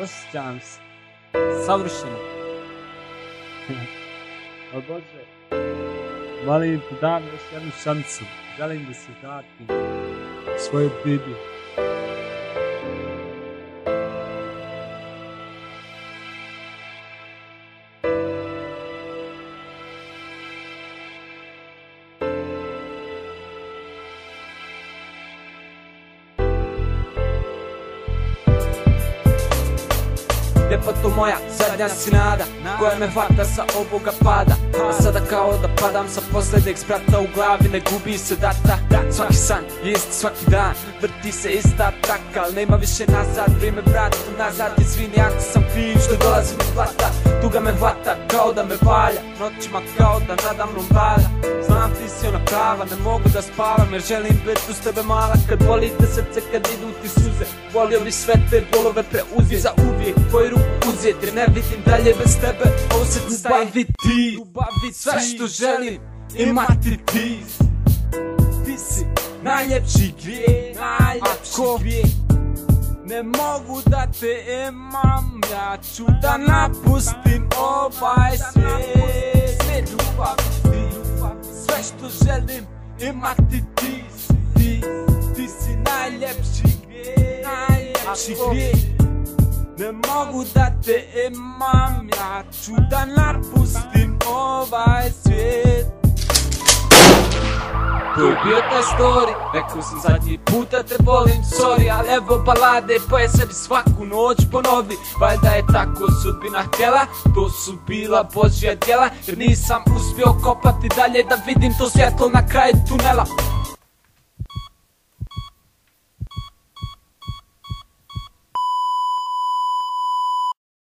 Osjećam se savršeno. O Bože, molim te daj mi još jednu šansu. Želim da se vratim svojoj Bibi. Ljepoto moja, zadnja si nada, koja me hvata sa ovoga pada. A sada kao da padam sa posljednjeg sprata, u glavi ne gubi se data. Svaki san je isti svaki dan, vrti se ista traka, al nema više nazad, vrijeme vrati nazad. Izvini ako sam kriv što dolazim iz blata, tuga me hvata kao da me valja, noćima kao da nadamnom valja. Znam ti si ona prava, ne mogu da spavam jer želim biti uz tebe mala. Kad boli te srce, kad idu ti suze, volio bi sve te bolove preuzeti za uvijek, tvoju ruku uzeti jer ne vidim dalje bez tebe. Ovo srce staje ljubavi, sve što želim imati ti. Ti si najljepši grijeh, najljepši grijeh. Ne mogu da te imam, ja ću da napustim ovaj svijet. Sve ljubavi, sve što želim imati ti. Ti si najljepši grijeh, najljepši grijeh. Ne mogu da te imam, ja ću da napustim ovaj svijet. To je bio taj story, rekao sam zadnji puta te volim, sorry. Ali evo balade, pa je sebi svaku noć ponovi. Valjda je tako sudbina htjela, to su bila Božja djela. Jer nisam uspio kopati dalje da vidim to svjetlo na kraju tunela.